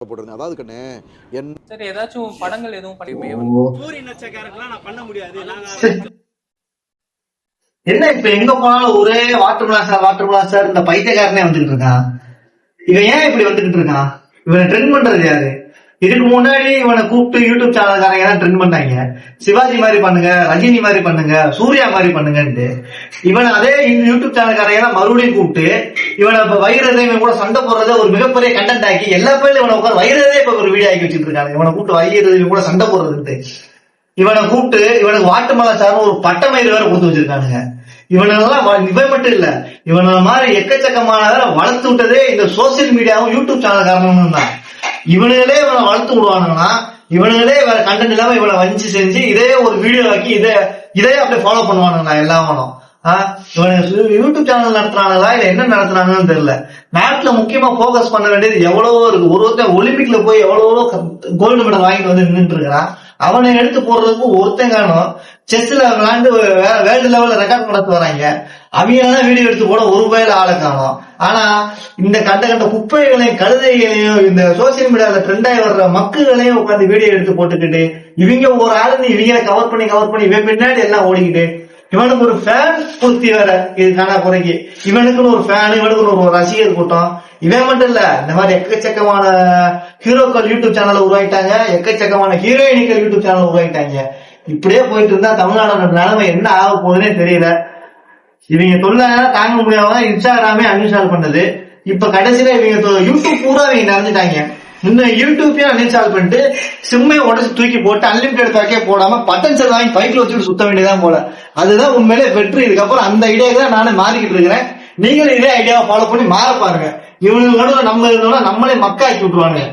போடுறது. அதாவது கண்ணு சரி, ஏதாச்சும் படங்கள் எதுவும் பண்ண முடியாது. என்ன இப்ப எங்க போனாலும் ஒரே வாட்டர் சார் இந்த பைத்தியக்காரனே வந்துகிட்டு இருக்கான். இவன் ஏன் இப்படி வந்துகிட்டு இருக்கான்? இவனை ட்ரெண்ட் பண்றது யாரு? இதுக்கு முன்னாடி இவனை கூப்பிட்டு யூடியூப் சேனல்காரங்க தான் ட்ரெண்ட் பண்ணாங்க. சிவாஜி மாதிரி பண்ணுங்க, ரஜினி மாதிரி பண்ணுங்க, சூர்யா மாதிரி பண்ணுங்கன்ட்டு. இவன் அதே யூடியூப் சேனல்காரங்க தான் மறுபடியும் கூப்பிட்டு இவனை இப்ப வைரதை இவன் கூட சண்டை போடுறத ஒரு மிகப்பெரிய கண்டென்ட் ஆக்கி எல்லா பேர்ல இவனை உட்காந்து வைரதே இப்ப ஒரு வீடியோ ஆக்கி வச்சுட்டு இருக்காங்க. இவனை கூப்பிட்டு வைரது இவன் கூட சண்டை போடுறதுக்கு இவனை கூப்பிட்டு இவனுக்கு வாட்டுமலை சார்னு ஒரு பட்டமயிறு வேற கொடுத்து வச்சிருக்கானுங்க. இவனெல்லாம் இவன் மட்டும் இல்ல, இவன மாதிரி எக்கச்சக்கமான வளர்த்து விட்டதே இந்த சோசியல் மீடியாவும் யூடியூப் சேனல் காரணமும் தான். இவனுங்களே இவனை வளர்த்து விடுவானுங்கன்னா இவனுங்களே வேற கண்டென்ட் இல்லாம இவனை வஞ்சி செஞ்சு இதே ஒரு வீடியோ ஆக்கி இதே அப்படியே ஃபாலோ பண்ணுவானுங்களா எல்லாவனும். இவனுக்கு யூடியூப் சேனல் நடத்துறாங்களா இல்ல என்ன நடத்துறாங்கன்னு தெரியல. நாட்டுல முக்கியமா போக்கஸ் பண்ண வேண்டியது எவ்வளவோ இருக்கு. ஒருத்தன் ஒலிம்பிக்ல போய் எவ்வளவோ கோல்டு மெடல் வாங்கிட்டு வந்து நின்றுட்டு இருக்கிறான். அவனை எடுத்து போடுறதுக்கு ஒருத்தன் காணும். செஸ்ல விளையாண்டு வேர்ல்டு லெவல்ல ரெக்கார்ட் நடத்து வராங்க. அவங்க வீடியோ எடுத்து போட ஒரு பயில ஆளை காணும். ஆனா இந்த கண்ட குப்பைகளையும் கழுதைகளையும் இந்த சோசியல் மீடியால ட்ரெண்ட் ஆகி வர்ற மக்களையும் உட்காந்து வீடியோ எடுத்து போட்டுக்கிட்டு இவங்க ஒரு ஆளுன்னு இவங்களை கவர் பண்ணி இவன் பின்னாடி எல்லாம் ஓடிக்கிட்டு இவனுக்கு ஒரு ஃபேன் பூர்த்தி வேற இதுக்கான குறைக்கு. இவனுக்குன்னு ஒரு ஃபேன், இவனுக்குன்னு ஒரு ரசிகர் கூட்டம். இவன் மட்டும் இல்ல, இந்த மாதிரி எக்கச்சக்கமான ஹீரோக்கள் யூடியூப் சேனல் உருவாயிட்டாங்க, எக்கச்சக்கமான ஹீரோயினிகள் யூடியூப் சேனல் உருவாயிட்டாங்க. இப்படியே போயிட்டு இருந்தா தமிழ்நாடு நிலைமை என்ன ஆக போகுதுன்னே தெரியல. இவங்க தொல்லை தாங்க முடியாம இன்ஸ்டாகிராமே அன்இன்ஸ்டால் பண்ணது. இப்ப கடைசியில இவங்க யூடியூப் பூரா இவங்க நிறைஞ்சிட்டாங்க. இன்னும் யூடியூப்பே அன்இன்ஸ்டால் பண்ணிட்டு சிம்மை உடச்சு தூக்கி போட்டு அன்லிமிடெட் பேக்கே போடாம பட்டன் செல் வாங்கி பைக்ல வச்சுட்டு சுத்த வேண்டியதான் போல. அதுதான் உண்மையிலே வெற்றி. இதுக்கப்புறம் அந்த ஐடியாவுக்கு தான் நானே மாறிக்கிட்டு இருக்கிறேன். நீங்களும் இதே ஐடியாவை ஃபாலோ பண்ணி மாற பாருங்க. இவங்க நம்ம இருந்தோம்னா நம்மளே மக்காக்கி விட்டுருவானுங்க.